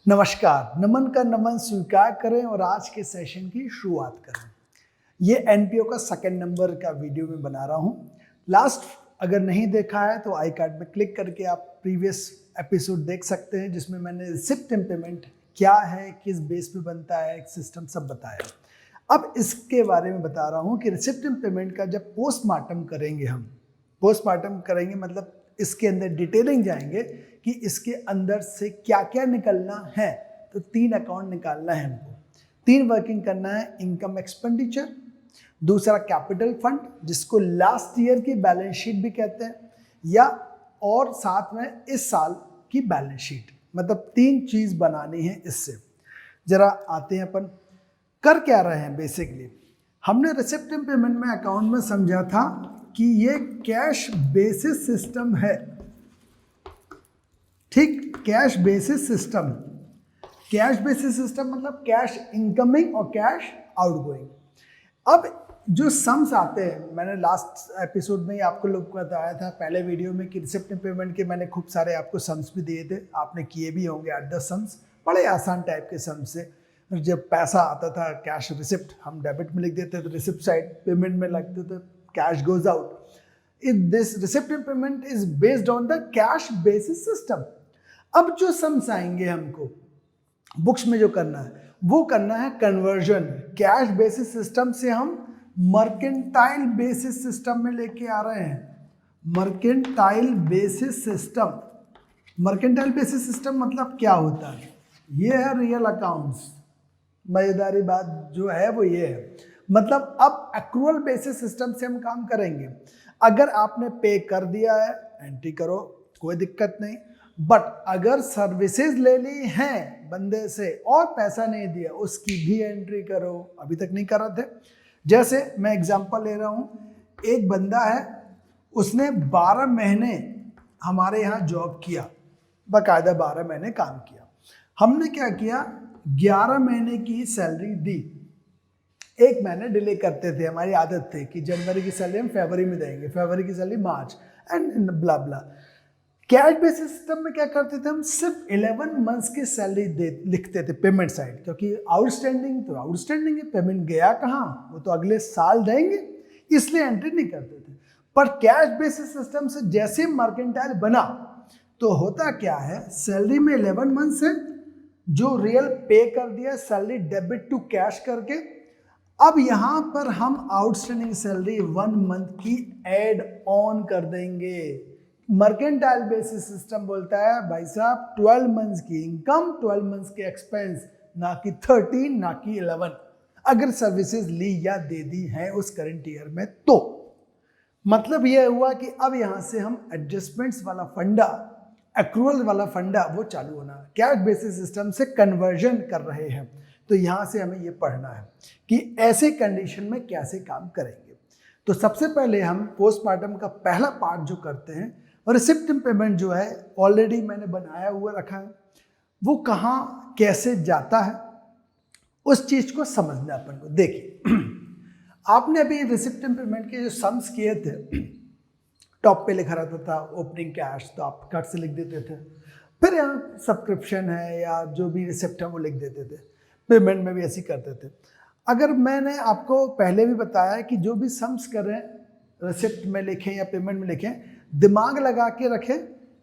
नमस्कार, नमन का नमन स्वीकार करें और आज के सेशन की शुरुआत करें। ये एनपीओ का सेकंड नंबर का वीडियो में बना रहा हूँ। लास्ट अगर नहीं देखा है तो आई कार्ड में क्लिक करके आप प्रीवियस एपिसोड देख सकते हैं, जिसमें मैंने रिसिप्ट पेमेंट क्या है, किस बेस पे बनता है, एक सिस्टम सब बताया। अब इसके बारे में बता रहा हूँ कि रिसिप्ट पेमेंट का जब पोस्टमार्टम करेंगे हम, पोस्टमार्टम करेंगे मतलब इसके अंदर डिटेलिंग जाएंगे कि इसके अंदर से क्या क्या निकलना है। तो 3 अकाउंट निकालना है हमको, 3 वर्किंग करना है। इनकम एक्सपेंडिचर, दूसरा कैपिटल फंड जिसको लास्ट ईयर की बैलेंस शीट भी कहते हैं, या और साथ में इस साल की बैलेंस शीट। मतलब 3 चीज बनानी है इससे। जरा आते हैं अपन कर क्या रहे हैं। बेसिकली हमने रिसिप्ट पेमेंट में अकाउंट में समझा था कि ये कैश बेसिस सिस्टम है। ठीक, cash basis system. Cash basis system मतलब कैश इनकमिंग और कैश आउटगोइंग। अब जो सम्स आते हैं, मैंने लास्ट एपिसोड में ही आपको लोग को बताया था पहले वीडियो में कि रिसिप्ट पेमेंट के मैंने खूब सारे आपको सम्स भी दिए थे, आपने किए भी होंगे 8-10 सम्स, बड़े आसान टाइप के सम्स से। जब पैसा आता था कैश रिसिप्ट, हम डेबिट में लिख देते थे, रिसिप्ट साइड पेमेंट में लगते थे cash goes out. This receipt payment is based on the cash basis system. अब जो सम्स आएंगे हमको बुक्स में जो करना है वो करना है कन्वर्जन। कैश बेसिस सिस्टम से हम मर्केंटाइल बेसिस सिस्टम में लेके आ रहे हैं। Mercantile basis system. Mercantile basis system मतलब क्या होता है? ये है रियल अकाउंट्स। मजेदारी बात जो है वो ये है, मतलब अब एक्रूअल बेसिस सिस्टम से हम काम करेंगे। अगर आपने पे कर दिया है एंट्री करो, कोई दिक्कत नहीं। बट अगर सर्विसेज ले ली हैं बंदे से और पैसा नहीं दिया, उसकी भी एंट्री करो। अभी तक नहीं कर रहे थे। जैसे मैं एग्जांपल ले रहा हूं, एक बंदा है, उसने 12 महीने हमारे यहाँ जॉब किया, बाकायदा 12 महीने काम किया। हमने क्या किया, 11 महीने की सैलरी दी। 1 महीने डिले करते थे, हमारी आदत थी कि जनवरी की सैलरी हम फरवरी में देंगे, फरवरी की salary March and blah blah. Cash basis system में क्या करते थे, हम सिर्फ 11 मंथ्स की सैलरी लिखते थे पेमेंट साइड, क्योंकि आउटस्टैंडिंग तो आउटस्टैंडिंग है, पेमेंट गया कहाँ, वो तो अगले साल देंगे, इसलिए एंट्री नहीं करते थे। पर कैश बेसिस सिस्टम से जैसे मर्केंटाइल बना तो होता क्या है, सैलरी में 11 मंथ्स है, जो रियल पे कर दिया सैलरी डेबिट टू कैश करके। अब यहां पर हम आउटस्टैंडिंग सैलरी 1 मंथ की ऐड ऑन कर देंगे। मर्केंटाइल बेसिस सिस्टम बोलता है भाई साहब 12 मंथ्स की इनकम, 12 मंथ्स के एक्सपेंस, ना कि 13 ना कि 11, अगर सर्विसेज ली या दे दी हैं उस करंट ईयर में। तो मतलब यह हुआ कि अब यहां से हम एडजस्टमेंट्स वाला फंडा, एक्रूअल वाला फंडा वो चालू होना है। कैश बेसिस सिस्टम से कन्वर्जन कर रहे हैं। तो यहां से हमें यह पढ़ना है कि ऐसे कंडीशन में कैसे काम करेंगे। तो सबसे पहले हम पोस्टमार्टम का पहला पार्ट जो करते हैं, रिसिप्ट पेमेंट जो है ऑलरेडी मैंने बनाया हुआ रखा है, वो कहाँ कैसे जाता है उस चीज को समझना अपन को। देखिए आपने अभी रिसिप्ट पेमेंट के जो सम्स किए थे, टॉप पे लिखा रहता था ओपनिंग कैश, तो आप कट से लिख देते थे। फिर यहाँ सब्सक्रिप्शन है या जो भी रिसिप्ट है वो लिख देते थे। पेमेंट में भी ऐसे करते थे। अगर मैंने आपको पहले भी बताया कि जो भी सम्स करें, रिसिप्ट में लिखें या पेमेंट में लिखें, दिमाग लगा के रखें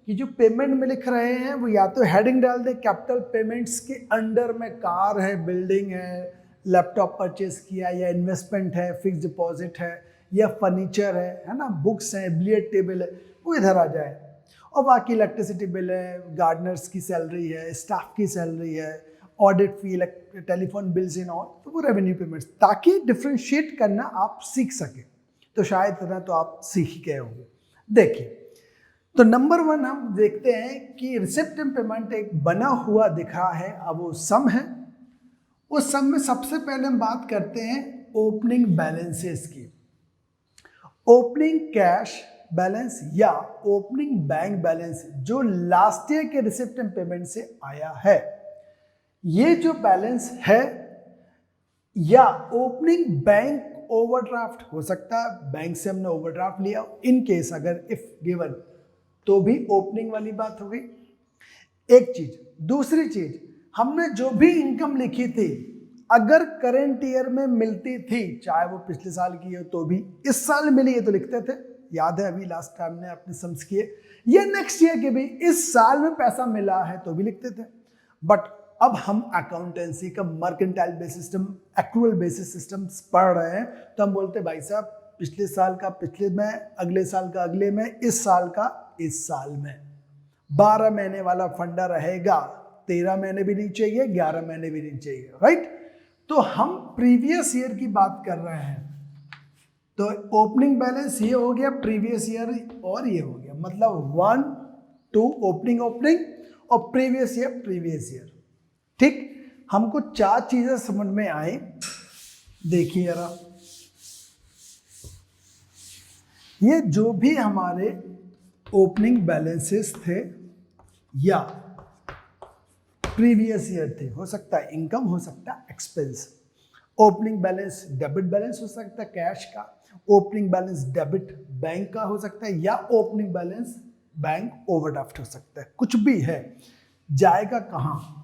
कि जो पेमेंट में लिख रहे हैं वो या तो हेडिंग डाल दें कैपिटल पेमेंट्स के अंडर में, कार है, बिल्डिंग है, लैपटॉप परचेस किया, या इन्वेस्टमेंट है, फिक्स डिपॉजिट है, या फर्नीचर है ना, बुक्स हैं, बिलियर्ड टेबल है, वो इधर आ जाए। और बाकी इलेक्ट्रिसिटी बिल है, गार्डनर्स की सैलरी है, स्टाफ की सैलरी है, audit fee, telephone bills in all, तो वो रेवेन्यू पेमेंट्स, ताकि डिफ्रेंशिएट करना आप सीख सके। तो शायद इतना तो आप सीख ही गए होंगे। देखिए, तो नंबर 1 हम देखते हैं कि रिसिप्ट पेमेंट एक बना हुआ दिख रहा है। अब वो सम है, उस सम में सबसे पहले हम बात करते हैं ओपनिंग बैलेंसेस की। ओपनिंग कैश बैलेंस या ओपनिंग बैंक बैलेंस जो लास्ट ईयर के रिसिप्ट पेमेंट से आया है, ये जो बैलेंस है, या ओपनिंग बैंक ओवरड्राफ्ट हो सकता है, बैंक से हमने ओवरड्राफ्ट लिया, इन केस अगर इफ गिवन, तो भी ओपनिंग वाली बात हो गई। एक चीज। दूसरी चीज, हमने जो भी इनकम लिखी थी अगर करंट ईयर में मिलती थी, चाहे वो पिछले साल की हो तो भी, इस साल मिली है तो लिखते थे, याद है अभी लास्ट टाइम ने अपने सम्स किए, ये नेक्स्ट ईयर के भी इस साल में पैसा मिला है तो भी लिखते थे। बट अब हम अकाउंटेंसी का mercantile basis system, accrual basis system पढ़ रहे हैं, तो हम बोलते भाई साहब पिछले साल का पिछले में, अगले साल का अगले में, इस साल का इस साल में। 12 महीने वाला फंडा रहेगा, 13 महीने भी नहीं चाहिए, 11 महीने भी नहीं चाहिए, राइट। तो हम प्रीवियस ईयर की बात कर रहे हैं, तो ओपनिंग बैलेंस ये हो गया प्रीवियस ईयर और ये हो गया, मतलब 1 2 ओपनिंग और प्रीवियस ईयर। ठीक, हमको 4 चीजें समझ में आए। देखिए जरा, ये जो भी हमारे ओपनिंग बैलेंसेस थे या प्रीवियस ईयर थे, हो सकता है इनकम, हो सकता है expense. Opening balance debit balance हो सकता है कैश का, ओपनिंग बैलेंस डेबिट बैंक का हो सकता है, या ओपनिंग बैलेंस बैंक ओवरड्राफ्ट हो सकता है, कुछ भी है। जाएगा कहाँ?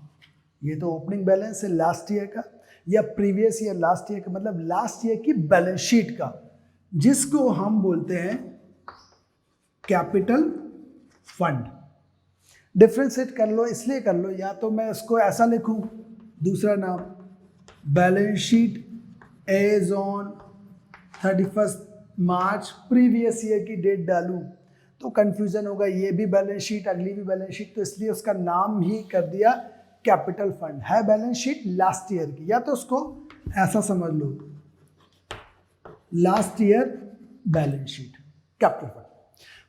ये तो ओपनिंग बैलेंस है लास्ट ईयर का, या प्रीवियस ईयर लास्ट ईयर का, मतलब लास्ट ईयर की बैलेंस शीट का, जिसको हम बोलते हैं कैपिटल फंड। डिफ्रेंशिएट कर लो, इसलिए कर लो, या तो मैं इसको ऐसा लिखूं, दूसरा नाम balance sheet as on 31 March, previous year की डेट डालूं तो कंफ्यूजन होगा, ये भी बैलेंस शीट अगली भी बैलेंस शीट, तो इसलिए उसका नाम ही कर दिया कैपिटल फंड। है बैलेंस शीट लास्ट ईयर की, या तो उसको ऐसा समझ लो, last year balance sheet capital fund.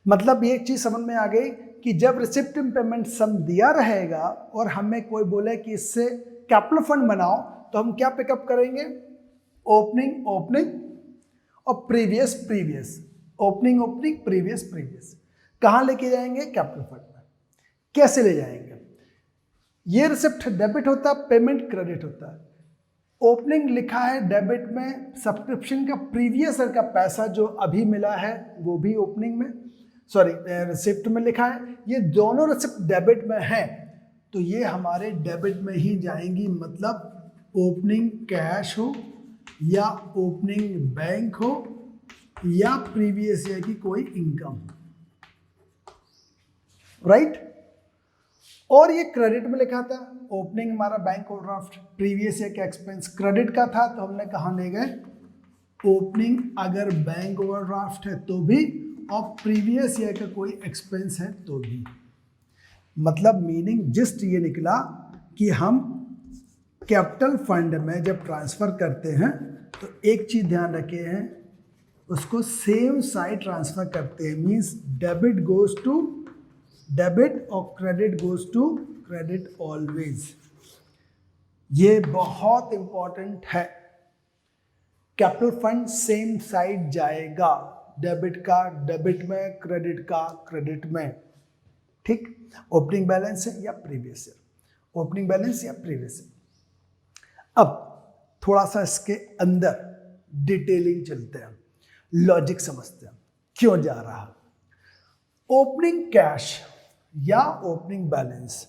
मतलब ये एक चीज समझ में आ गई कि जब रिसिप्ट पेमेंट सम दिया रहेगा और हमें कोई बोले कि इससे कैपिटल फंड बनाओ, तो हम क्या पिकअप करेंगे? ओपनिंग और प्रीवियस, ओपनिंग प्रीवियस। कहाँ लेके जाएंगे? कैपिटल फंड में। कैसे ले जाएंगे? ये रिसिप्ट डेबिट होता है, पेमेंट क्रेडिट होता है। ओपनिंग लिखा है डेबिट में, सब्सक्रिप्शन का प्रीवियस ईयर का पैसा जो अभी मिला है वो भी ओपनिंग में, सॉरी रिसिप्ट में लिखा है। ये दोनों रिसिप्ट डेबिट में है, तो ये हमारे डेबिट में ही जाएंगी, मतलब ओपनिंग कैश हो या ओपनिंग बैंक हो या प्रीवियस ईयर की कोई इनकम हो, राइट। और ये क्रेडिट में लिखा था, ओपनिंग हमारा बैंक ओवरड्राफ्ट, प्रीवियस ईयर का एक्सपेंस क्रेडिट का था, तो हमने कहाँ ले गए? ओपनिंग अगर बैंक ओवरड्राफ्ट है तो भी, और प्रीवियस ईयर का कोई एक्सपेंस है तो भी। मतलब मीनिंग जस्ट ये निकला कि हम कैपिटल फंड में जब ट्रांसफर करते हैं तो एक चीज ध्यान रखे हैं, उसको सेम साइड ट्रांसफर करते हैं, means debit goes to debit और credit goes to credit always. ये बहुत इंपॉर्टेंट है। कैपिटल फंड सेम साइड जाएगा, डेबिट का डेबिट में, क्रेडिट का क्रेडिट में। ठीक, ओपनिंग बैलेंस है या प्रीवियस ईयर, ओपनिंग बैलेंस या प्रीवियस ईयर। अब थोड़ा सा इसके अंदर डिटेलिंग चलते हैं, लॉजिक समझते हैं क्यों जा रहा। ओपनिंग कैश या ओपनिंग बैलेंस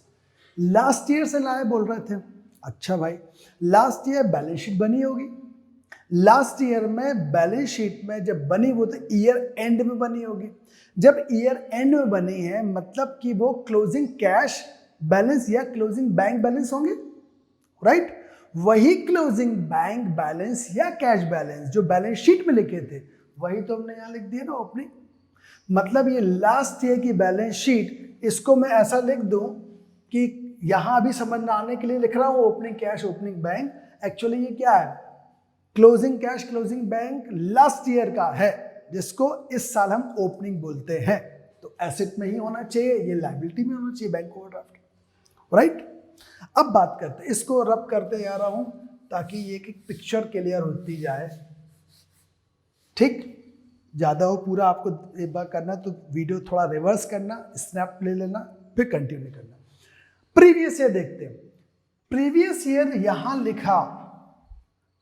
लास्ट ईयर से लाए बोल रहे थे। अच्छा भाई, लास्ट ईयर बैलेंस शीट बनी होगी, लास्ट ईयर में बैलेंस शीट में जब बनी वो तो ईयर एंड में बनी होगी। जब ईयर एंड में बनी है मतलब कि वो क्लोजिंग कैश बैलेंस या क्लोजिंग बैंक बैलेंस होंगे, राइट। वही क्लोजिंग बैंक बैलेंस या कैश बैलेंस जो बैलेंस शीट में लिखे थे वही तो हमने यहाँ लिख दिया ना ओपनिंग। मतलब ये लास्ट ईयर की बैलेंस शीट, इसको मैं ऐसा लिख दूं कि यहाँ अभी समझ में आने के लिए लिख रहा हूँ opening cash opening bank, actually ये क्या है? Closing cash closing bank last year का है, जिसको इस साल हम ओपनिंग बोलते हैं। तो एसेट में ही होना चाहिए, ये लायबिलिटी में होना चाहिए बैंक ओवरड्राफ्ट, राइट। अब बात करते हैं, इसको रब करते जा रहा हूं ताकि ये एक पिक्चर क्लियर होती जाए। ठीक, ज्यादा हो पूरा आपको एक बार करना तो वीडियो थोड़ा रिवर्स करना, स्नैप ले लेना, फिर कंटिन्यू करना। प्रीवियस ईयर देखते हैं। प्रीवियस ईयर यहां लिखा,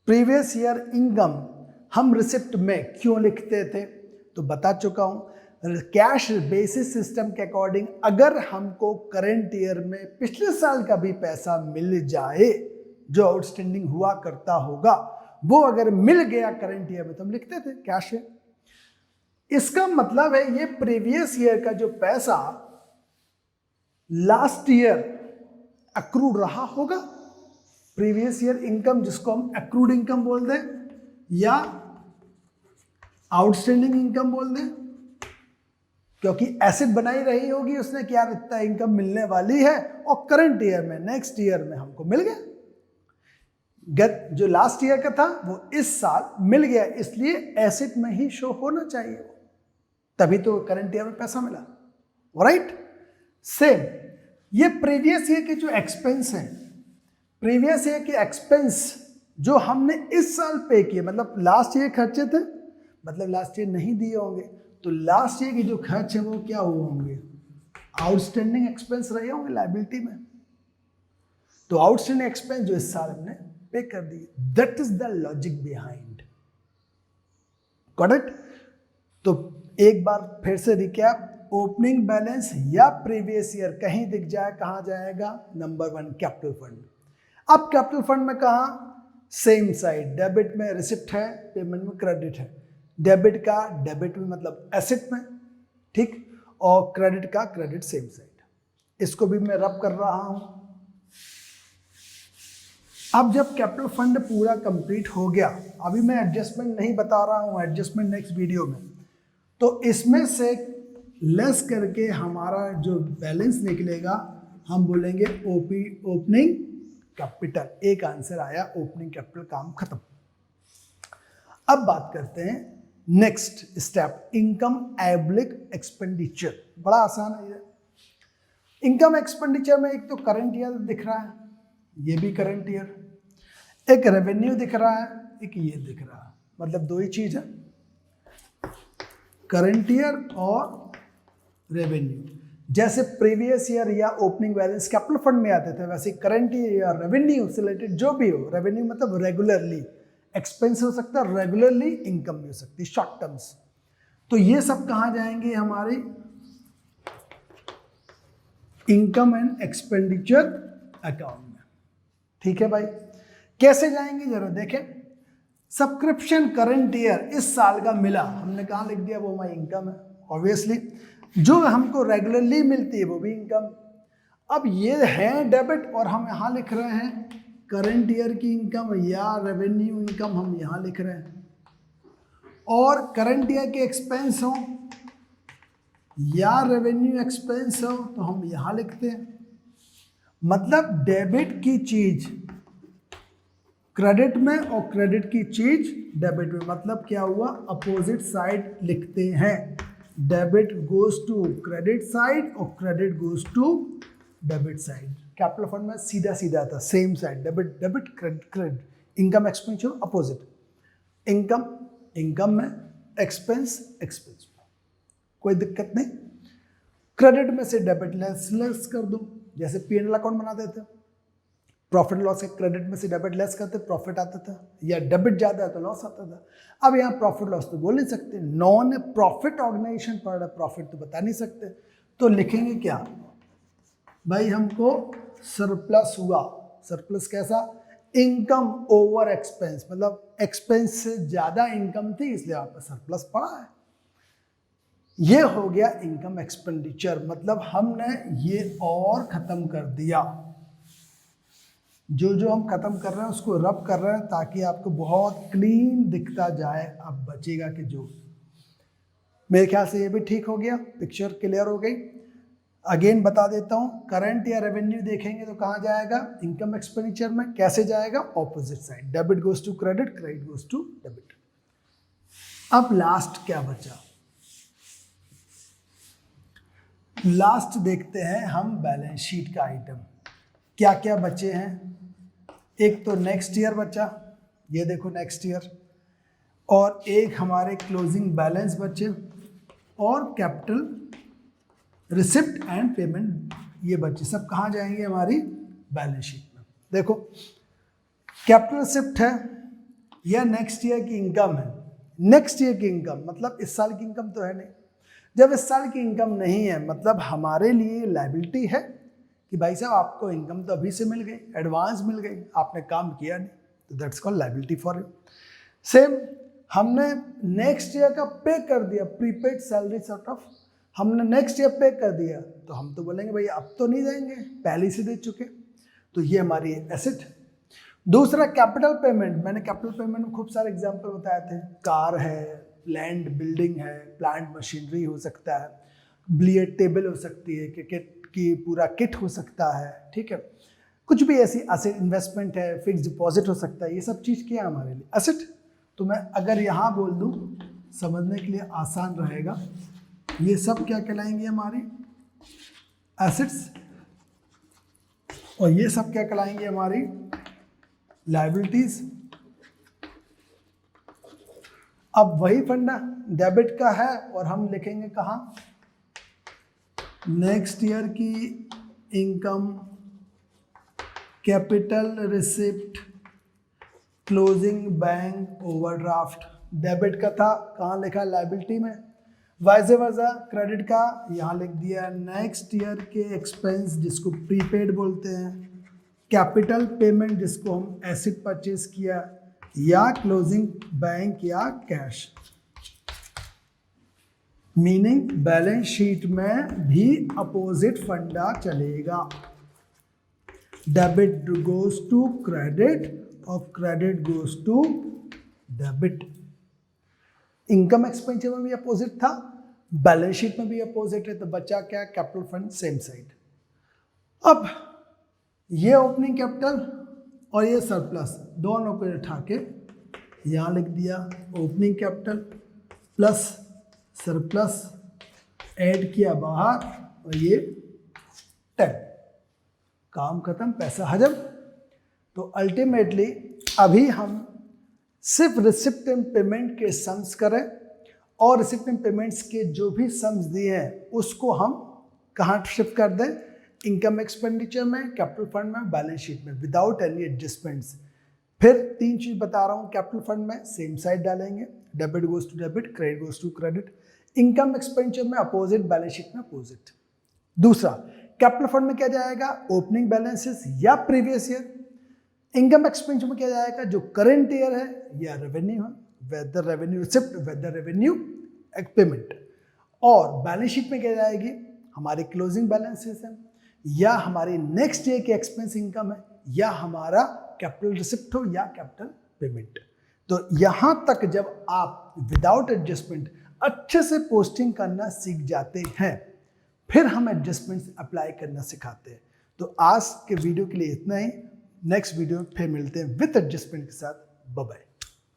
प्रीवियस ईयर इनकम हम रिसिप्ट में क्यों लिखते थे तो बता चुका हूं। कैश बेसिस सिस्टम के अकॉर्डिंग अगर हमको करंट ईयर में पिछले साल का भी पैसा मिल जाए जो आउटस्टैंडिंग हुआ करता होगा, वो अगर मिल गया करंट ईयर में तो हम लिखते थे कैश है। इसका मतलब है ये प्रीवियस ईयर का जो पैसा लास्ट ईयर अक्रूड रहा होगा, प्रीवियस ईयर इनकम जिसको हम अक्रूड इनकम बोल दें या आउटस्टैंडिंग इनकम बोल दें, क्योंकि एसेट बनाई रही होगी उसने क्या इतना इनकम मिलने वाली है और करंट ईयर में नेक्स्ट ईयर में हमको मिल गया। जो लास्ट ईयर का था वो इस साल मिल गया, इसलिए एसेट में ही शो होना चाहिए, तभी तो करंट ईयर में पैसा मिला। राइट, सेम ये प्रीवियस ईयर के जो एक्सपेंस हैं, प्रीवियस ईयर के एक्सपेंस जो हमने इस साल पे किए, मतलब लास्ट ईयर खर्चे थे, मतलब लास्ट ईयर नहीं दिए होंगे, तो लास्ट ईयर के जो खर्च है वो क्या हुए होंगे, आउटस्टैंडिंग एक्सपेंस रहे होंगे लायबिलिटी में। तो आउटस्टैंडिंग एक्सपेंस जो इस साल हमने पे कर दिए, that is the logic behind. Got it? तो एक बार फिर से रिकैप, ओपनिंग बैलेंस या प्रीवियस ईयर कहीं दिख जाए, कहाँ जाएगा? Number 1 capital fund. अब कैपिटल फंड में कहाँ? सेम साइड, डेबिट में रिसिप्ट है, पेमेंट में क्रेडिट है। डेबिट का डेबिट में मतलब एसेट में, ठीक, और क्रेडिट का क्रेडिट सेम साइड। इसको भी मैं रब कर रहा हूं। अब जब कैपिटल फंड पूरा कंप्लीट हो गया, अभी मैं एडजस्टमेंट नहीं बता रहा हूं, एडजस्टमेंट नेक्स्ट वीडियो में, तो इसमें से लेस करके हमारा जो बैलेंस निकलेगा हम बोलेंगे ओपी, ओपनिंग कैपिटल। एक आंसर आया, ओपनिंग कैपिटल, काम खत्म। अब बात करते हैं नेक्स्ट स्टेप, इनकम एब्लिक एक्सपेंडिचर। बड़ा आसान है ये। इनकम एक्सपेंडिचर में एक तो करंट ईयर दिख रहा है, ये भी करंट ईयर, एक रेवेन्यू दिख रहा है, एक ये दिख रहा है, मतलब दो ही चीज है, करंट ईयर और रेवेन्यू। जैसे प्रीवियस ईयर या ओपनिंग बैलेंस कैपिटल फंड में आते थे, वैसे करंट ईयर या रेवेन्यू से रिलेटेड जो भी हो, रेवेन्यू मतलब रेगुलरली एक्सपेंस हो सकता है, रेगुलरली इनकम भी हो सकती है, शॉर्ट टर्म्स। तो ये सब कहाँ जाएंगे? हमारे इनकम एंड एक्सपेंडिचर अकाउंट में। ठीक है भाई, कैसे जाएंगे जरा देखें। सब्सक्रिप्शन करंट ईयर इस साल का मिला, हमने कहाँ लिख दिया? वो हमारी इनकम है ऑब्वियसली। जो हमको रेगुलरली मिलती है वो भी इनकम। अब ये है डेबिट और हम यहाँ लिख रहे हैं करंट ईयर की इनकम या रेवेन्यू इनकम, हम यहाँ लिख रहे हैं। और करंट ईयर के एक्सपेंस हो या रेवेन्यू एक्सपेंस हो तो हम यहाँ लिखते हैं। मतलब डेबिट की चीज क्रेडिट में और क्रेडिट की चीज डेबिट में, मतलब क्या हुआ? अपोजिट साइड लिखते हैं। Debit goes to credit side और credit goes to debit side. Capital fund में सीधा सीधा था, same side, debit debit, credit credit. Income expenditure opposite, income income में, एक्सपेंस एक्सपेंस में, कोई दिक्कत नहीं। क्रेडिट में से डेबिट लेस कर दो, जैसे P&L अकाउंट बना देते, प्रॉफिट लॉस के क्रेडिट में से डेबिट लेस करते प्रॉफिट आता था, या डेबिट ज़्यादा है तो लॉस आता था। अब यहाँ प्रॉफिट लॉस तो बोल नहीं सकते, नॉन प्रॉफिट ऑर्गेनाइजेशन पर प्रॉफिट तो बता नहीं सकते, तो लिखेंगे क्या भाई? हमको सरप्लस हुआ। सरप्लस कैसा? इनकम ओवर एक्सपेंस, मतलब एक्सपेंस से ज़्यादा इनकम थी इसलिए वहाँ पर सरप्लस पड़ा है। ये हो गया इनकम एक्सपेंडिचर, मतलब हमने ये और ख़त्म कर दिया। जो जो हम ख़त्म कर रहे हैं उसको रब कर रहे हैं ताकि आपको बहुत क्लीन दिखता जाए। अब बचेगा कि जो, मेरे ख्याल से ये भी ठीक हो गया, पिक्चर क्लियर हो गई। अगेन बता देता हूँ, करंट या रेवेन्यू देखेंगे तो कहाँ जाएगा? इनकम एक्सपेंडिचर में। कैसे जाएगा? Opposite side, debit goes to credit, credit goes to debit. अब लास्ट क्या बचा? लास्ट देखते हैं हम बैलेंस शीट का आइटम, क्या क्या बचे हैं। एक तो नेक्स्ट ईयर बचा, ये देखो नेक्स्ट ईयर, और एक हमारे क्लोजिंग बैलेंस बचे, और कैपिटल रिसिप्ट एंड पेमेंट ये बचे। सब कहाँ जाएंगे? हमारी बैलेंस शीट में। देखो कैपिटल रिसिप्ट है या नेक्स्ट ईयर की इनकम है। नेक्स्ट ईयर की इनकम मतलब इस साल की इनकम तो है नहीं, जब इस साल की इनकम नहीं है, मतलब हमारे लिए लायबिलिटी है कि भाई साहब आपको इनकम तो अभी से मिल गई, एडवांस मिल गई, आपने काम किया नहीं, तो that's called liability for you. Same हमने नेक्स्ट ईयर का पे कर दिया, प्रीपेड सैलरी सॉर्ट ऑफ, हमने नेक्स्ट ईयर पे कर दिया, तो हम तो बोलेंगे भाई अब तो नहीं देंगे, पहले से दे चुके, तो ये हमारी एसेट। दूसरा कैपिटल पेमेंट, मैंने कैपिटल पेमेंट में खूब सारे एग्जांपल बताए थे, कार है, लैंड बिल्डिंग है, प्लांट मशीनरी हो सकता है, बिलियर्ड टेबल हो सकती है, क्रिकेट की पूरा किट हो सकता है, ठीक है, कुछ भी ऐसी एसेट, इन्वेस्टमेंट है, फिक्स डिपॉजिट हो सकता है, ये सब चीज़ क्या है हमारे लिए एसेट। तो मैं अगर यहाँ बोल दूँ समझने के लिए आसान रहेगा, ये सब क्या कहलाएंगे हमारी एसेट्स, और ये सब क्या कहलाएंगे हमारी लायबिलिटीज। अब वही फंडा डेबिट का है और हम लिखेंगे कहाँ, नेक्स्ट ईयर की income, capital receipt, closing bank overdraft. Debit का था कहाँ लिखा, लायबिलिटी में, वाइजे वर्सा क्रेडिट का यहाँ लिख दिया नेक्स्ट ईयर के एक्सपेंस जिसको प्रीपेड बोलते हैं, कैपिटल पेमेंट जिसको हम एसेट परचेज किया, या क्लोजिंग बैंक या कैश। मीनिंग बैलेंस शीट में भी अपोजिट फंडा चलेगा, डेबिट गोज टू क्रेडिट और credit goes to debit. Income expenditure में भी अपोजिट था, बैलेंस शीट में भी अपोजिट है, तो बचा क्या, कैपिटल फंड सेम साइड। अब ये ओपनिंग कैपिटल और ये सरप्लस दोनों को उठा के यहाँ लिख दिया, opening capital plus surplus add किया बाहर, और ये 10, काम खत्म, पैसा हजम। तो अल्टीमेटली अभी हम सिर्फ रिसिप्ट एंड पेमेंट के सम्स करें, और रिसिप्ट एंड पेमेंट्स के जो भी सम्स दिए हैं उसको हम कहाँ शिफ्ट कर दें, इनकम एक्सपेंडिचर में, कैपिटल फंड में, बैलेंस शीट में, विदाउट एनी एडजस्टमेंट्स। फिर 3 चीज बता रहा हूँ, कैपिटल फंड में सेम साइड डालेंगे, debit goes to debit, credit goes to credit, income expenditure में अपोजिट, बैलेंस शीट में अपोजिट। दूसरा, कैपिटल फंड में क्या जाएगा, ओपनिंग बैलेंसेस या प्रीवियस ईयर, इनकम एक्सपेंडिचर में क्या जाएगा, जो करंट ईयर है या रेवेन्यू है, whether revenue receipt, whether revenue payment, और बैलेंस शीट में क्या जाएगी, हमारे क्लोजिंग बैलेंसेस हैं, या हमारी नेक्स्ट ईयर की एक्सपेंस इनकम है, या हमारा कैपिटल रिसिप्ट हो या कैपिटल पेमेंट। तो यहाँ तक जब आप विदाउट एडजस्टमेंट अच्छे से पोस्टिंग करना सीख जाते हैं, फिर हम एडजस्टमेंट्स अप्लाई करना सिखाते हैं। तो आज के वीडियो के लिए इतना ही, नेक्स्ट वीडियो फिर मिलते हैं विद एडजस्टमेंट के साथ। Bye bye.